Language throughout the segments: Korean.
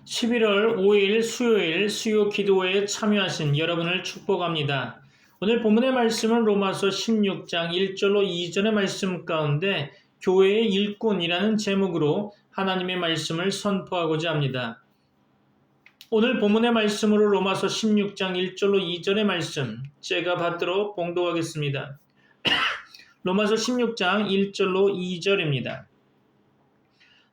11월 5일 수요일 수요 기도회에 참여하신 여러분을 축복합니다. 오늘 본문의 말씀은 로마서 16장 1절로 2절의 말씀 가운데 교회의 일꾼이라는 제목으로 하나님의 말씀을 선포하고자 합니다. 오늘 본문의 말씀으로 로마서 16장 1절로 2절의 말씀 제가 받도록 봉독하겠습니다. 로마서 16장 1절로 2절입니다.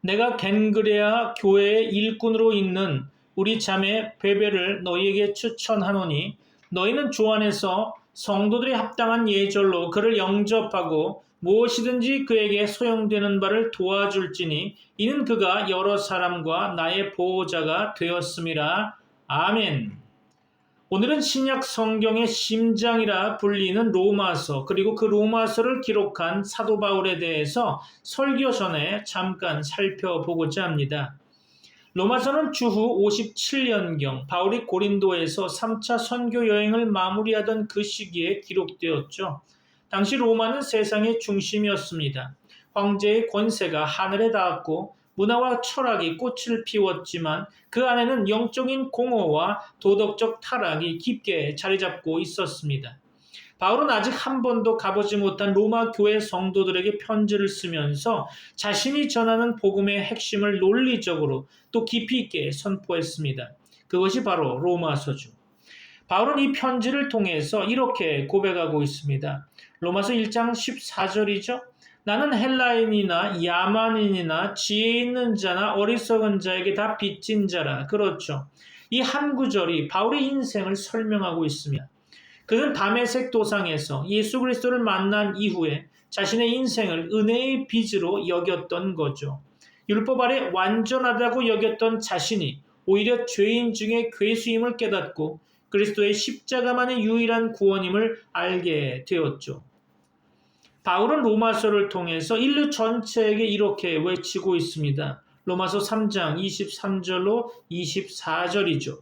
내가 겐그레아 교회의 일꾼으로 있는 우리 자매 베베를 너희에게 추천하노니 너희는 주 안에서 성도들이 합당한 예절로 그를 영접하고 무엇이든지 그에게 소용되는 바를 도와줄지니 이는 그가 여러 사람과 나의 보호자가 되었음이라. 아멘. 오늘은 신약 성경의 심장이라 불리는 로마서 그리고 그 로마서를 기록한 사도 바울에 대해서 설교 전에 잠깐 살펴보고자 합니다. 로마서는 주후 57년경 바울이 고린도에서 3차 선교 여행을 마무리하던 그 시기에 기록되었죠. 당시 로마는 세상의 중심이었습니다. 황제의 권세가 하늘에 닿았고 문화와 철학이 꽃을 피웠지만 그 안에는 영적인 공허와 도덕적 타락이 깊게 자리 잡고 있었습니다. 바울은 아직 한 번도 가보지 못한 로마 교회 성도들에게 편지를 쓰면서 자신이 전하는 복음의 핵심을 논리적으로 또 깊이 있게 선포했습니다. 그것이 바로 로마서죠. 바울은 이 편지를 통해서 이렇게 고백하고 있습니다. 로마서 1장 14절이죠. 나는 헬라인이나 야만인이나 지혜 있는 자나 어리석은 자에게 다 빚진 자라. 그렇죠. 이 한 구절이 바울의 인생을 설명하고 있습니다. 그는 다메섹 도상에서 예수 그리스도를 만난 이후에 자신의 인생을 은혜의 빚으로 여겼던 거죠. 율법 아래 완전하다고 여겼던 자신이 오히려 죄인 중에 괴수임을 깨닫고 그리스도의 십자가만이 유일한 구원임을 알게 되었죠. 바울은 로마서를 통해서 인류 전체에게 이렇게 외치고 있습니다. 로마서 3장 23절로 24절이죠.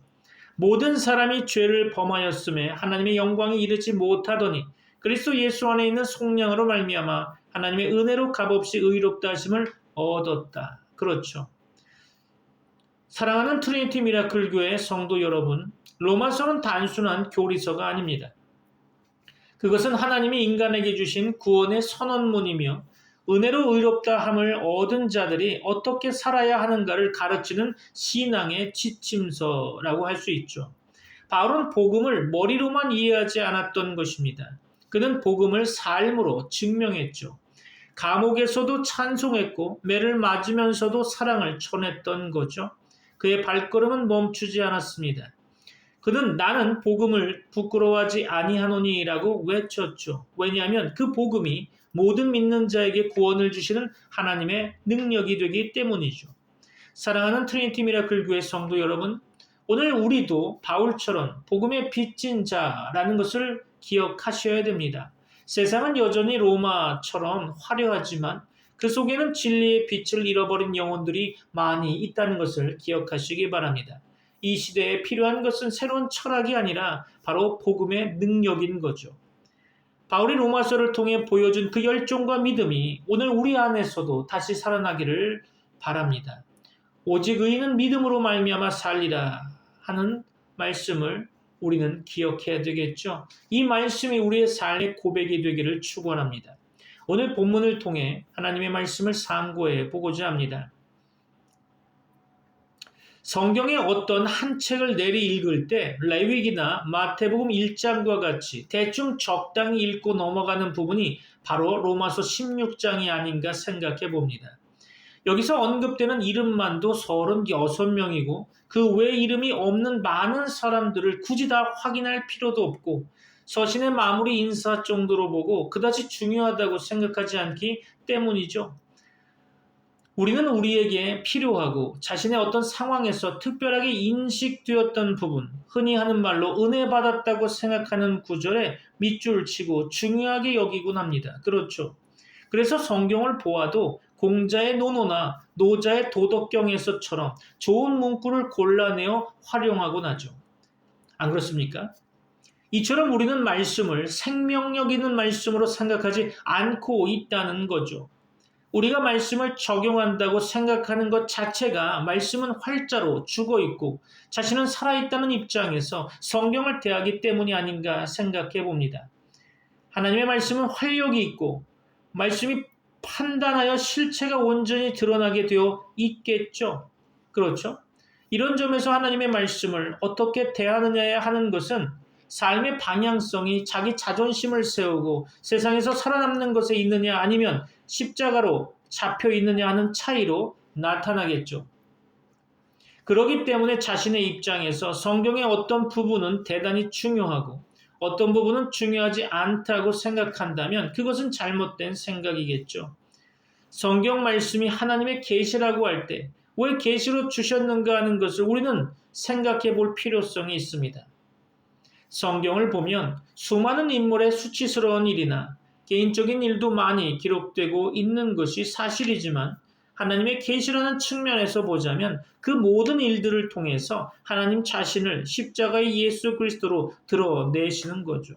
모든 사람이 죄를 범하였음에 하나님의 영광에 이르지 못하더니 그리스도 예수 안에 있는 속량으로 말미암아 하나님의 은혜로 값없이 의롭다 하심을 얻었다. 그렇죠. 사랑하는 트리니티 미라클 교회 성도 여러분, 로마서는 단순한 교리서가 아닙니다. 그것은 하나님이 인간에게 주신 구원의 선언문이며 은혜로 의롭다 함을 얻은 자들이 어떻게 살아야 하는가를 가르치는 신앙의 지침서라고 할 수 있죠. 바울은 복음을 머리로만 이해하지 않았던 것입니다. 그는 복음을 삶으로 증명했죠. 감옥에서도 찬송했고 매를 맞으면서도 사랑을 전했던 거죠. 그의 발걸음은 멈추지 않았습니다. 그는 나는 복음을 부끄러워하지 아니하노니라고 외쳤죠. 왜냐하면 그 복음이 모든 믿는 자에게 구원을 주시는 하나님의 능력이 되기 때문이죠. 사랑하는 트리니티 미라클 교회 성도 여러분, 오늘 우리도 바울처럼 복음의 빚진 자라는 것을 기억하셔야 됩니다. 세상은 여전히 로마처럼 화려하지만 그 속에는 진리의 빛을 잃어버린 영혼들이 많이 있다는 것을 기억하시기 바랍니다. 이 시대에 필요한 것은 새로운 철학이 아니라 바로 복음의 능력인 거죠. 바울이 로마서를 통해 보여준 그 열정과 믿음이 오늘 우리 안에서도 다시 살아나기를 바랍니다. 오직 의인은 믿음으로 말미암아 살리라 하는 말씀을 우리는 기억해야 되겠죠. 이 말씀이 우리의 삶의 고백이 되기를 축원합니다. 오늘 본문을 통해 하나님의 말씀을 상고해 보고자 합니다. 성경의 어떤 한 책을 내리 읽을 때 레위기나 마태복음 1장과 같이 대충 적당히 읽고 넘어가는 부분이 바로 로마서 16장이 아닌가 생각해 봅니다. 여기서 언급되는 이름만도 36명이고 그 외 이름이 없는 많은 사람들을 굳이 다 확인할 필요도 없고 서신의 마무리 인사 정도로 보고 그다지 중요하다고 생각하지 않기 때문이죠. 우리는 우리에게 필요하고 자신의 어떤 상황에서 특별하게 인식되었던 부분, 흔히 하는 말로 은혜 받았다고 생각하는 구절에 밑줄 치고 중요하게 여기곤 합니다. 그렇죠. 그래서 성경을 보아도 공자의 논어나 노자의 도덕경에서처럼 좋은 문구를 골라내어 활용하곤 하죠. 안 그렇습니까? 이처럼 우리는 말씀을 생명력 있는 말씀으로 생각하지 않고 있다는 거죠. 우리가 말씀을 적용한다고 생각하는 것 자체가 말씀은 활자로 죽어 있고 자신은 살아있다는 입장에서 성경을 대하기 때문이 아닌가 생각해 봅니다. 하나님의 말씀은 활력이 있고 말씀이 판단하여 실체가 온전히 드러나게 되어 있겠죠. 그렇죠? 이런 점에서 하나님의 말씀을 어떻게 대하느냐에 하는 것은 삶의 방향성이 자기 자존심을 세우고 세상에서 살아남는 것에 있느냐 아니면 십자가로 잡혀 있느냐 하는 차이로 나타나겠죠. 그렇기 때문에 자신의 입장에서 성경의 어떤 부분은 대단히 중요하고 어떤 부분은 중요하지 않다고 생각한다면 그것은 잘못된 생각이겠죠. 성경 말씀이 하나님의 계시라고 할 때 왜 계시로 주셨는가 하는 것을 우리는 생각해 볼 필요성이 있습니다. 성경을 보면 수많은 인물의 수치스러운 일이나 개인적인 일도 많이 기록되고 있는 것이 사실이지만 하나님의 계시라는 측면에서 보자면 그 모든 일들을 통해서 하나님 자신을 십자가의 예수 그리스도로 드러내시는 거죠.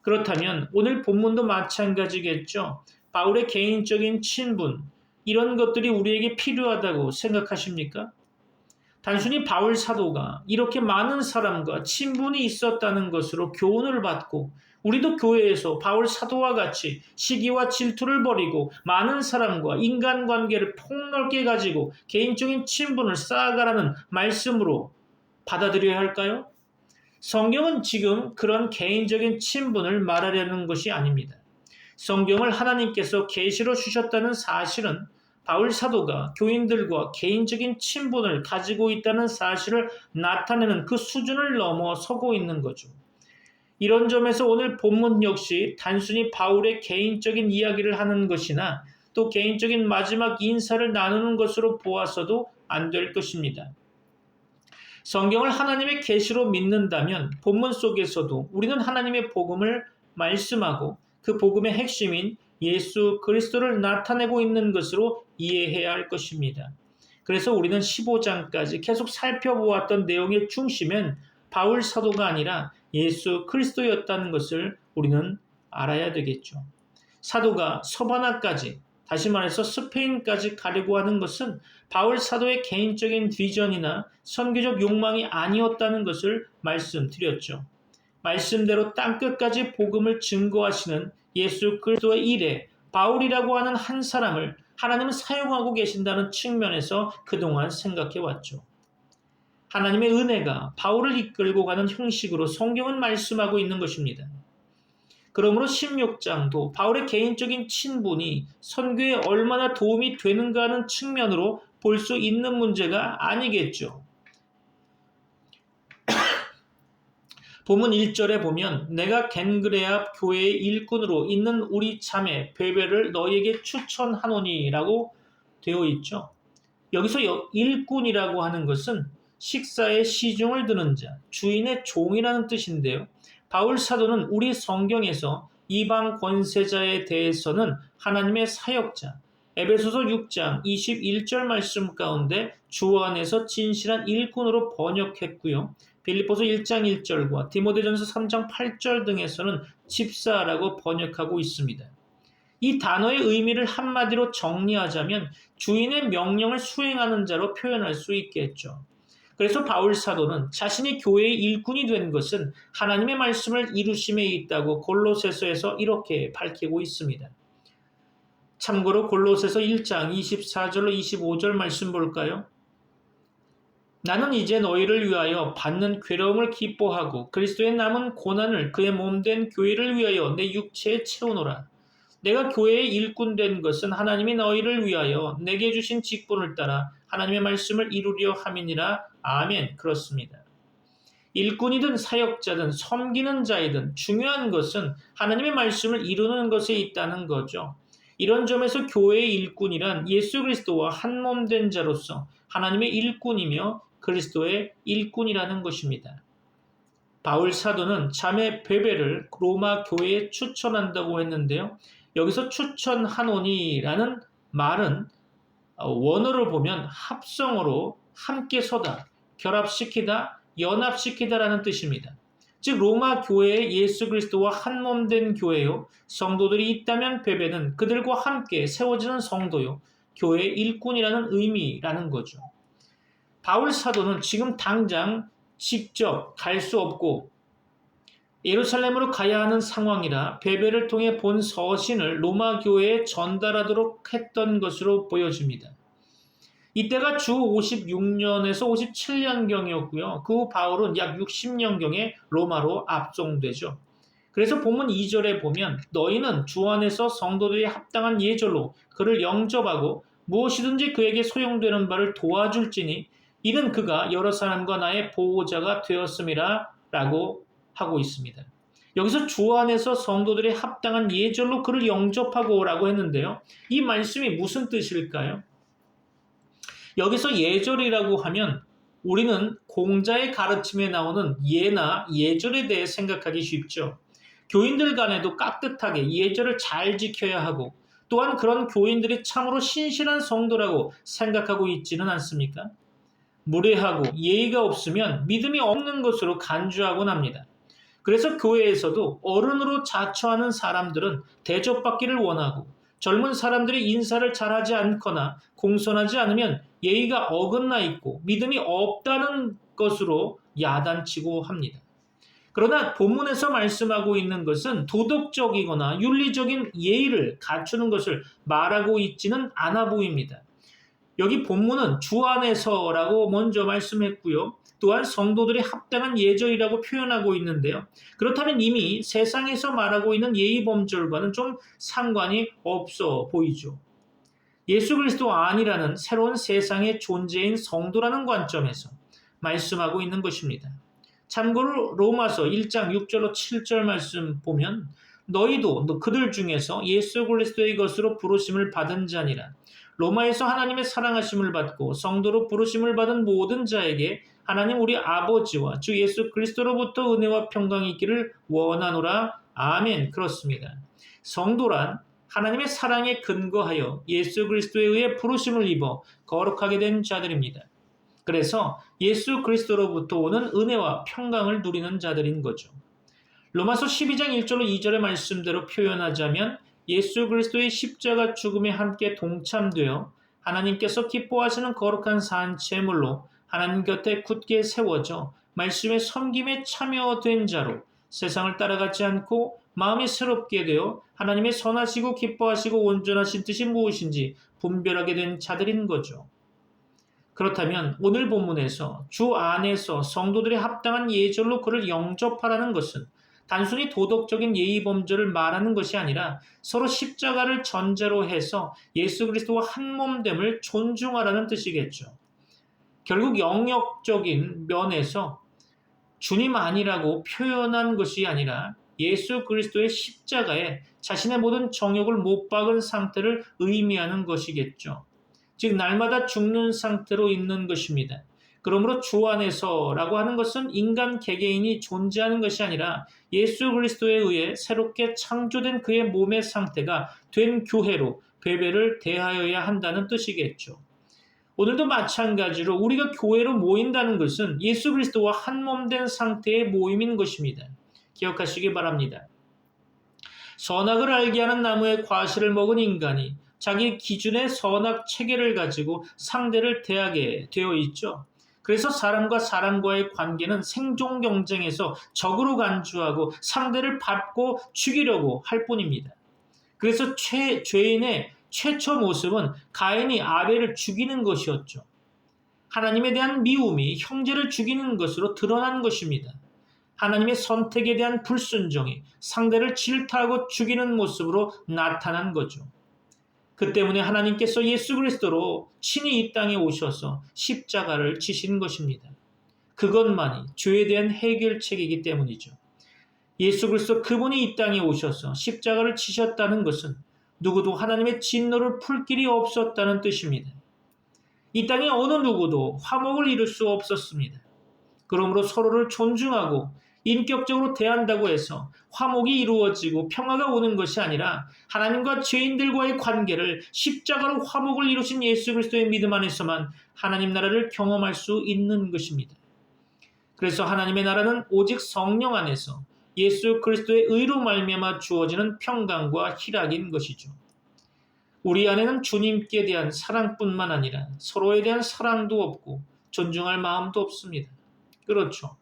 그렇다면 오늘 본문도 마찬가지겠죠. 바울의 개인적인 친분, 이런 것들이 우리에게 필요하다고 생각하십니까? 단순히 바울 사도가 이렇게 많은 사람과 친분이 있었다는 것으로 교훈을 받고 우리도 교회에서 바울 사도와 같이 시기와 질투를 버리고 많은 사람과 인간관계를 폭넓게 가지고 개인적인 친분을 쌓아가라는 말씀으로 받아들여야 할까요? 성경은 지금 그런 개인적인 친분을 말하려는 것이 아닙니다. 성경을 하나님께서 계시로 주셨다는 사실은 바울 사도가 교인들과 개인적인 친분을 가지고 있다는 사실을 나타내는 그 수준을 넘어서고 있는 거죠. 이런 점에서 오늘 본문 역시 단순히 바울의 개인적인 이야기를 하는 것이나 또 개인적인 마지막 인사를 나누는 것으로 보아서도 안 될 것입니다. 성경을 하나님의 계시로 믿는다면 본문 속에서도 우리는 하나님의 복음을 말씀하고 그 복음의 핵심인 예수 그리스도를 나타내고 있는 것으로 이해해야 할 것입니다. 그래서 우리는 15장까지 계속 살펴보았던 내용의 중심은 바울 사도가 아니라 예수 그리스도였다는 것을 우리는 알아야 되겠죠. 사도가 서바나까지, 다시 말해서 스페인까지 가려고 하는 것은 바울 사도의 개인적인 비전이나 선교적 욕망이 아니었다는 것을 말씀드렸죠. 말씀대로 땅끝까지 복음을 증거하시는 예수 그리스도의 일에 바울이라고 하는 한 사람을 하나님은 사용하고 계신다는 측면에서 그동안 생각해 왔죠. 하나님의 은혜가 바울을 이끌고 가는 형식으로 성경은 말씀하고 있는 것입니다. 그러므로 16장도 바울의 개인적인 친분이 선교에 얼마나 도움이 되는가 하는 측면으로 볼 수 있는 문제가 아니겠죠. 본문 1절에 보면 내가 겐그레아 교회의 일꾼으로 있는 우리 자매 베베를 너희에게 추천하노니라고 되어 있죠. 여기서 일꾼이라고 하는 것은 식사에 시중을 드는 자, 주인의 종이라는 뜻인데요. 바울 사도는 우리 성경에서 이방 권세자에 대해서는 하나님의 사역자, 에베소서 6장 21절 말씀 가운데 주 안에서 진실한 일꾼으로 번역했고요. 빌립보서 1장 1절과 디모데전서 3장 8절 등에서는 집사라고 번역하고 있습니다. 이 단어의 의미를 한마디로 정리하자면 주인의 명령을 수행하는 자로 표현할 수 있겠죠. 그래서 바울 사도는 자신이 교회의 일꾼이 된 것은 하나님의 말씀을 이루심에 있다고 골로새서에서 이렇게 밝히고 있습니다. 참고로 골로새서 1장 24절로 25절 말씀 볼까요? 나는 이제 너희를 위하여 받는 괴로움을 기뻐하고 그리스도의 남은 고난을 그의 몸된 교회를 위하여 내 육체에 채우노라. 내가 교회의 일꾼 된 것은 하나님이 너희를 위하여 내게 주신 직분을 따라 하나님의 말씀을 이루려 함이니라. 아멘. 그렇습니다. 일꾼이든 사역자든 섬기는 자이든 중요한 것은 하나님의 말씀을 이루는 것에 있다는 거죠. 이런 점에서 교회의 일꾼이란 예수 그리스도와 한 몸 된 자로서 하나님의 일꾼이며 그리스도의 일꾼이라는 것입니다. 바울 사도는 자매 베베를 로마 교회에 추천한다고 했는데요. 여기서 추천하노니라는 말은 원어를 보면 합성어로 함께 서다, 결합시키다, 연합시키다라는 뜻입니다. 즉 로마 교회에 예수 그리스도와 한 몸 된 교회요. 성도들이 있다면 베베는 그들과 함께 세워지는 성도요. 교회의 일꾼이라는 의미라는 거죠. 바울 사도는 지금 당장 직접 갈 수 없고 예루살렘으로 가야 하는 상황이라 베베를 통해 본 서신을 로마 교회에 전달하도록 했던 것으로 보여집니다. 이때가 주 56년에서 57년경이었고요. 그 후 바울은 약 60년경에 로마로 압송되죠. 그래서 본문 2절에 보면 너희는 주 안에서 성도들이 합당한 예절로 그를 영접하고 무엇이든지 그에게 소용되는 바를 도와줄지니 이는 그가 여러 사람과 나의 보호자가 되었음이라 라고 하고 있습니다. 여기서 주 안에서 성도들이 합당한 예절로 그를 영접하고 라고 했는데요. 이 말씀이 무슨 뜻일까요? 여기서 예절이라고 하면 우리는 공자의 가르침에 나오는 예나 예절에 대해 생각하기 쉽죠. 교인들 간에도 깍듯하게 예절을 잘 지켜야 하고 또한 그런 교인들이 참으로 신실한 성도라고 생각하고 있지는 않습니까? 무례하고 예의가 없으면 믿음이 없는 것으로 간주하곤 합니다. 그래서 교회에서도 어른으로 자처하는 사람들은 대접받기를 원하고 젊은 사람들이 인사를 잘하지 않거나 공손하지 않으면 예의가 어긋나 있고 믿음이 없다는 것으로 야단치고 합니다. 그러나 본문에서 말씀하고 있는 것은 도덕적이거나 윤리적인 예의를 갖추는 것을 말하고 있지는 않아 보입니다. 여기 본문은 주 안에서라고 먼저 말씀했고요. 또한 성도들이 합당한 예절이라고 표현하고 있는데요. 그렇다면 이미 세상에서 말하고 있는 예의범절과는 좀 상관이 없어 보이죠. 예수 그리스도 안이라는 새로운 세상의 존재인 성도라는 관점에서 말씀하고 있는 것입니다. 참고로 로마서 1장 6절로 7절 말씀 보면 너희도 그들 중에서 예수 그리스도의 것으로 부르심을 받은 자니라. 로마에서 하나님의 사랑하심을 받고 성도로 부르심을 받은 모든 자에게 하나님 우리 아버지와 주 예수 그리스도로부터 은혜와 평강이 있기를 원하노라. 아멘. 그렇습니다. 성도란 하나님의 사랑에 근거하여 예수 그리스도에 의해 부르심을 입어 거룩하게 된 자들입니다. 그래서 예수 그리스도로부터 오는 은혜와 평강을 누리는 자들인 거죠. 로마서 12장 1절로 2절의 말씀대로 표현하자면 예수 그리스도의 십자가 죽음에 함께 동참되어 하나님께서 기뻐하시는 거룩한 산 제물로 하나님 곁에 굳게 세워져 말씀의 섬김에 참여된 자로 세상을 따라가지 않고 마음이 새롭게 되어 하나님의 선하시고 기뻐하시고 온전하신 뜻이 무엇인지 분별하게 된 자들인 거죠. 그렇다면 오늘 본문에서 주 안에서 성도들의 합당한 예절로 그를 영접하라는 것은 단순히 도덕적인 예의범절을 말하는 것이 아니라 서로 십자가를 전제로 해서 예수 그리스도와 한몸됨을 존중하라는 뜻이겠죠. 결국 영역적인 면에서 주님 아니라고 표현한 것이 아니라 예수 그리스도의 십자가에 자신의 모든 정욕을 못 박은 상태를 의미하는 것이겠죠. 즉 날마다 죽는 상태로 있는 것입니다. 그러므로 주 안에서라고 하는 것은 인간 개개인이 존재하는 것이 아니라 예수 그리스도에 의해 새롭게 창조된 그의 몸의 상태가 된 교회로 베베를 대하여야 한다는 뜻이겠죠. 오늘도 마찬가지로 우리가 교회로 모인다는 것은 예수 그리스도와 한몸된 상태의 모임인 것입니다. 기억하시기 바랍니다. 선악을 알게 하는 나무의 과실을 먹은 인간이 자기 기준의 선악 체계를 가지고 상대를 대하게 되어 있죠. 그래서 사람과 사람과의 관계는 생존 경쟁에서 적으로 간주하고 상대를 밟고 죽이려고 할 뿐입니다. 그래서 죄인의 최초 모습은 가인이 아벨을 죽이는 것이었죠. 하나님에 대한 미움이 형제를 죽이는 것으로 드러난 것입니다. 하나님의 선택에 대한 불순종이 상대를 질타하고 죽이는 모습으로 나타난 거죠. 그 때문에 하나님께서 예수 그리스도로 친히 이 땅에 오셔서 십자가를 지신 것입니다. 그것만이 죄에 대한 해결책이기 때문이죠. 예수 그리스도 그분이 이 땅에 오셔서 십자가를 지셨다는 것은 누구도 하나님의 진노를 풀 길이 없었다는 뜻입니다. 이 땅에 어느 누구도 화목을 이룰 수 없었습니다. 그러므로 서로를 존중하고 인격적으로 대한다고 해서 화목이 이루어지고 평화가 오는 것이 아니라 하나님과 죄인들과의 관계를 십자가로 화목을 이루신 예수 그리스도의 믿음 안에서만 하나님 나라를 경험할 수 있는 것입니다. 그래서 하나님의 나라는 오직 성령 안에서 예수 그리스도의 의로 말미암아 주어지는 평강과 희락인 것이죠. 우리 안에는 주님께 대한 사랑뿐만 아니라 서로에 대한 사랑도 없고 존중할 마음도 없습니다. 그렇죠.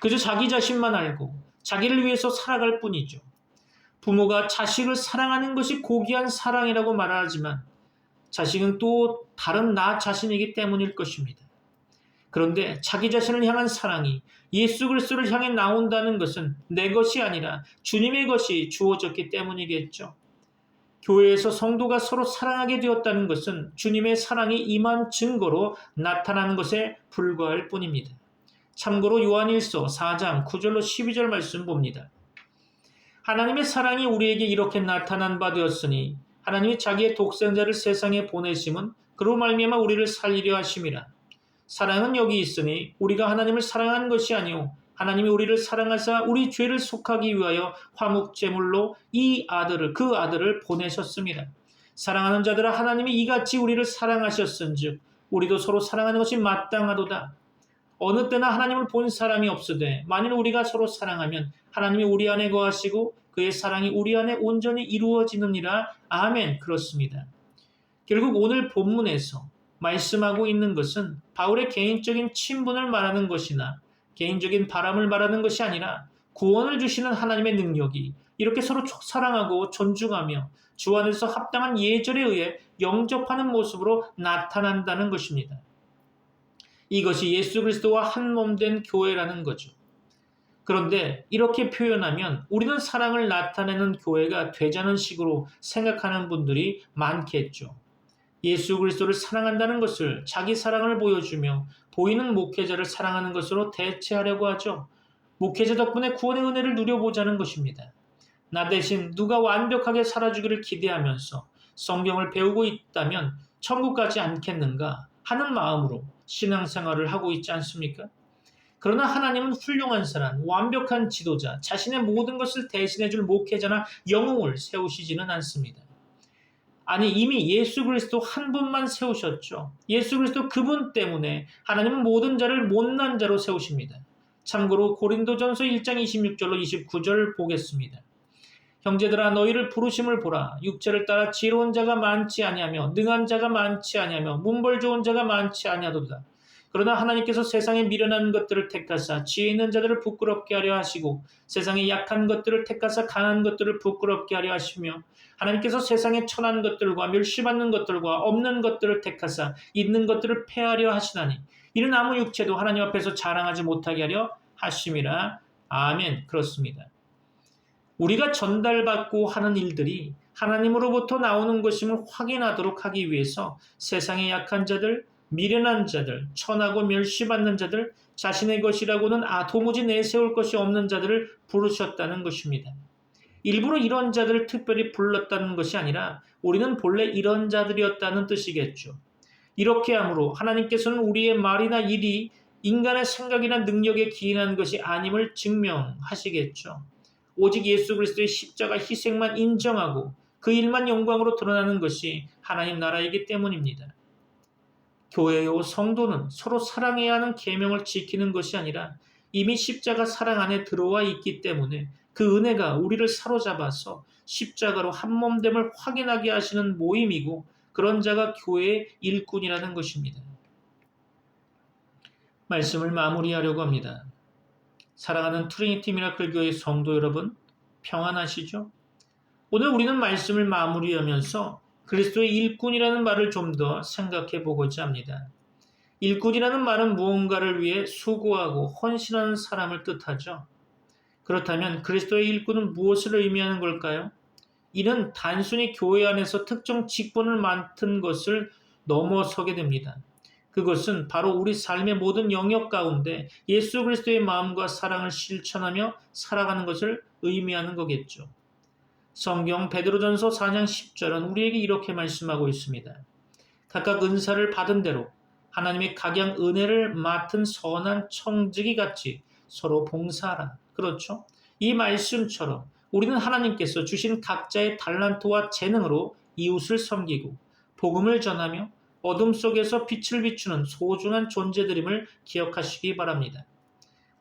그저 자기 자신만 알고 자기를 위해서 살아갈 뿐이죠. 부모가 자식을 사랑하는 것이 고귀한 사랑이라고 말하지만 자식은 또 다른 나 자신이기 때문일 것입니다. 그런데 자기 자신을 향한 사랑이 예수 그리스도를 향해 나온다는 것은 내 것이 아니라 주님의 것이 주어졌기 때문이겠죠. 교회에서 성도가 서로 사랑하게 되었다는 것은 주님의 사랑이 임한 증거로 나타나는 것에 불과할 뿐입니다. 참고로 요한일서 4장 9절로 12절 말씀 봅니다. 하나님의 사랑이 우리에게 이렇게 나타난 바 되었으니 하나님이 자기의 독생자를 세상에 보내심은 그로 말미암아 우리를 살리려 하심이라. 사랑은 여기 있으니 우리가 하나님을 사랑한 것이 아니오 하나님이 우리를 사랑하사 우리 죄를 속하기 위하여 화목제물로 그 아들을 보내셨습니다. 사랑하는 자들아 하나님이 이같이 우리를 사랑하셨은즉 우리도 서로 사랑하는 것이 마땅하도다. 어느 때나 하나님을 본 사람이 없으되 만일 우리가 서로 사랑하면 하나님이 우리 안에 거하시고 그의 사랑이 우리 안에 온전히 이루어지느니라. 아멘. 그렇습니다. 결국 오늘 본문에서 말씀하고 있는 것은 바울의 개인적인 친분을 말하는 것이나 개인적인 바람을 말하는 것이 아니라 구원을 주시는 하나님의 능력이 이렇게 서로 사랑하고 존중하며 주 안에서 합당한 예절에 의해 영접하는 모습으로 나타난다는 것입니다. 이것이 예수 그리스도와 한 몸 된 교회라는 거죠. 그런데 이렇게 표현하면 우리는 사랑을 나타내는 교회가 되자는 식으로 생각하는 분들이 많겠죠. 예수 그리스도를 사랑한다는 것을 자기 사랑을 보여주며 보이는 목회자를 사랑하는 것으로 대체하려고 하죠. 목회자 덕분에 구원의 은혜를 누려보자는 것입니다. 나 대신 누가 완벽하게 살아주기를 기대하면서 성경을 배우고 있다면 천국 가지 않겠는가 하는 마음으로 신앙생활을 하고 있지 않습니까? 그러나 하나님은 훌륭한 사람, 완벽한 지도자, 자신의 모든 것을 대신해줄 목회자나 영웅을 세우시지는 않습니다. 아니 이미 예수 그리스도 한 분만 세우셨죠. 예수 그리스도 그분 때문에 하나님은 모든 자를 못난 자로 세우십니다. 참고로 고린도전서 1장 26절로 29절 보겠습니다. 형제들아 너희를 부르심을 보라. 육체를 따라 지혜로운 자가 많지 아니하며 능한 자가 많지 아니하며 문벌 좋은 자가 많지 아니하도다. 그러나 하나님께서 세상에 미련한 것들을 택하사 지혜 있는 자들을 부끄럽게 하려 하시고 세상에 약한 것들을 택하사 강한 것들을 부끄럽게 하려 하시며 하나님께서 세상에 천한 것들과 멸시받는 것들과 없는 것들을 택하사 있는 것들을 폐하려 하시나니 이는 아무 육체도 하나님 앞에서 자랑하지 못하게 하려 하심이라. 아멘. 그렇습니다. 우리가 전달받고 하는 일들이 하나님으로부터 나오는 것임을 확인하도록 하기 위해서 세상의 약한 자들, 미련한 자들, 천하고 멸시받는 자들, 자신의 것이라고는 도무지 내세울 것이 없는 자들을 부르셨다는 것입니다. 일부러 이런 자들을 특별히 불렀다는 것이 아니라 우리는 본래 이런 자들이었다는 뜻이겠죠. 이렇게 함으로 하나님께서는 우리의 말이나 일이 인간의 생각이나 능력에 기인한 것이 아님을 증명하시겠죠. 오직 예수 그리스도의 십자가 희생만 인정하고 그 일만 영광으로 드러나는 것이 하나님 나라이기 때문입니다. 교회요 성도는 서로 사랑해야 하는 계명을 지키는 것이 아니라 이미 십자가 사랑 안에 들어와 있기 때문에 그 은혜가 우리를 사로잡아서 십자가로 한 몸됨을 확인하게 하시는 모임이고 그런 자가 교회의 일꾼이라는 것입니다. 말씀을 마무리하려고 합니다. 사랑하는 트리니티 미라클 교회 성도 여러분, 평안하시죠? 오늘 우리는 말씀을 마무리하면서 그리스도의 일꾼이라는 말을 좀 더 생각해 보고자 합니다. 일꾼이라는 말은 무언가를 위해 수고하고 헌신하는 사람을 뜻하죠. 그렇다면 그리스도의 일꾼은 무엇을 의미하는 걸까요? 이는 단순히 교회 안에서 특정 직분을 맡은 것을 넘어서게 됩니다. 그것은 바로 우리 삶의 모든 영역 가운데 예수 그리스도의 마음과 사랑을 실천하며 살아가는 것을 의미하는 거겠죠. 성경 베드로전서 4장 10절은 우리에게 이렇게 말씀하고 있습니다. 각각 은사를 받은 대로 하나님의 각양 은혜를 맡은 선한 청지기 같이 서로 봉사하라. 그렇죠? 이 말씀처럼 우리는 하나님께서 주신 각자의 달란트와 재능으로 이웃을 섬기고 복음을 전하며 어둠 속에서 빛을 비추는 소중한 존재들임을 기억하시기 바랍니다.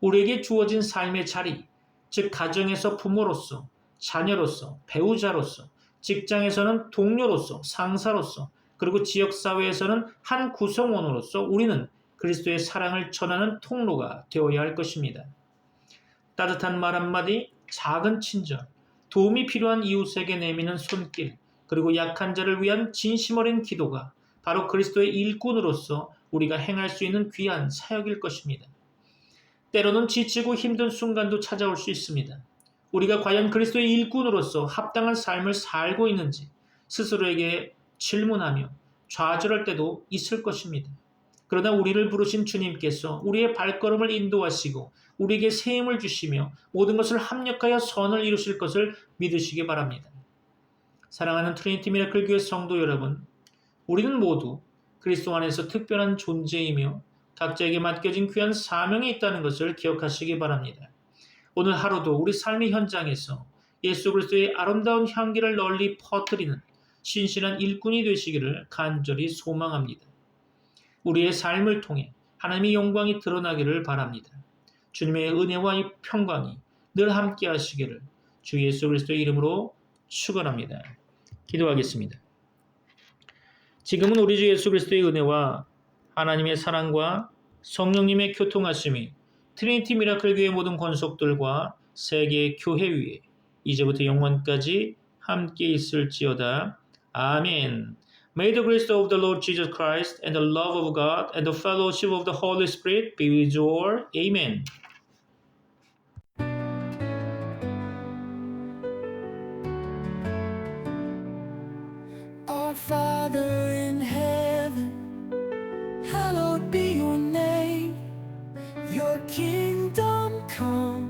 우리에게 주어진 삶의 자리, 즉 가정에서 부모로서, 자녀로서, 배우자로서, 직장에서는 동료로서, 상사로서, 그리고 지역사회에서는 한 구성원으로서 우리는 그리스도의 사랑을 전하는 통로가 되어야 할 것입니다. 따뜻한 말 한마디, 작은 친절, 도움이 필요한 이웃에게 내미는 손길, 그리고 약한 자를 위한 진심 어린 기도가 바로 그리스도의 일꾼으로서 우리가 행할 수 있는 귀한 사역일 것입니다. 때로는 지치고 힘든 순간도 찾아올 수 있습니다. 우리가 과연 그리스도의 일꾼으로서 합당한 삶을 살고 있는지 스스로에게 질문하며 좌절할 때도 있을 것입니다. 그러나 우리를 부르신 주님께서 우리의 발걸음을 인도하시고 우리에게 새 힘을 주시며 모든 것을 합력하여 선을 이루실 것을 믿으시기 바랍니다. 사랑하는 트리니티 미라클 교회 성도 여러분, 우리는 모두 그리스도 안에서 특별한 존재이며 각자에게 맡겨진 귀한 사명이 있다는 것을 기억하시기 바랍니다. 오늘 하루도 우리 삶의 현장에서 예수 그리스도의 아름다운 향기를 널리 퍼뜨리는 신실한 일꾼이 되시기를 간절히 소망합니다. 우리의 삶을 통해 하나님의 영광이 드러나기를 바랍니다. 주님의 은혜와 평강이 늘 함께 하시기를 주 예수 그리스도의 이름으로 축원합니다. 기도하겠습니다. 지금은 우리 주 예수 그리스도의 은혜와 하나님의 사랑과 성령님의 교통하심이 트리니티 미라클 교회 모든 권속들과 세계 교회 위에 이제부터 영원까지 함께 있을지어다. 아멘. May the grace of the Lord Jesus Christ and the love of God and the fellowship of the Holy Spirit be with you all. Amen. Our Father in heaven, hallowed be your name. Your kingdom come,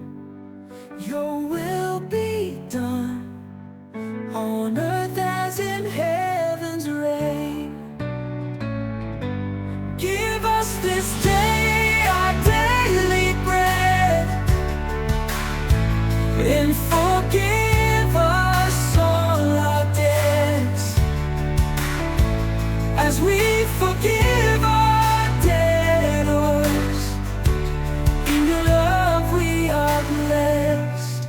your will be done, on earth as in heaven's reign. Give us this day our daily bread, and forgive us all our debts, as we forgive our debtors. In your love we are blessed.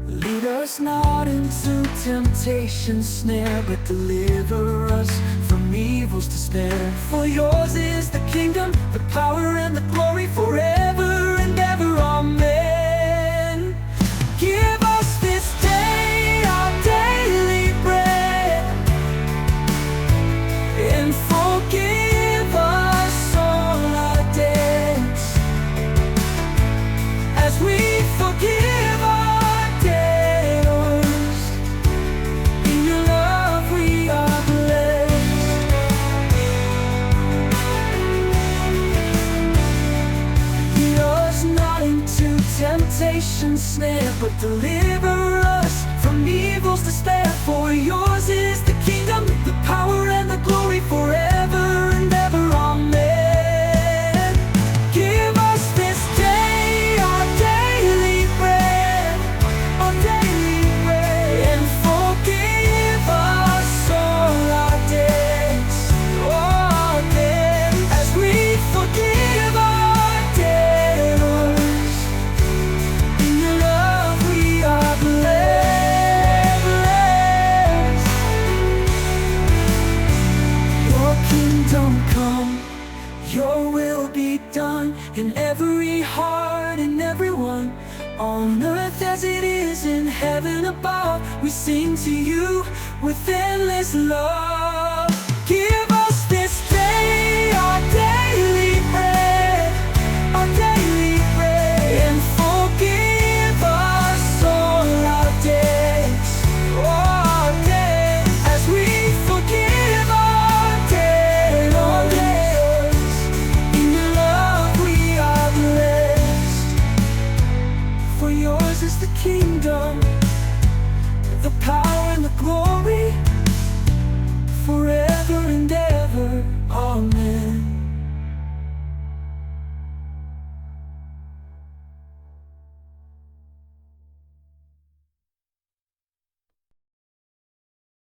Lead us not into temptation's snare, but deliver us from evil's despair. For yours is the kingdom, the power and the glory forever and ever. Amen. Give us this day our daily bread, and forgive us all our debts, as we forgive our debtors. In your love we are blessed. Lead us not into temptation's snare, but deliver us from evil's despair. For yours is the kingdom, the power and the glory forever and ever. Amen. Give us this day our daily bread, and forgive us all our debts, as we forgive our debtors. In your love we are blessed. Your kingdom come, your will be done, in every heart and everyone, on earth as it is in heaven above. We sing to you with endless love.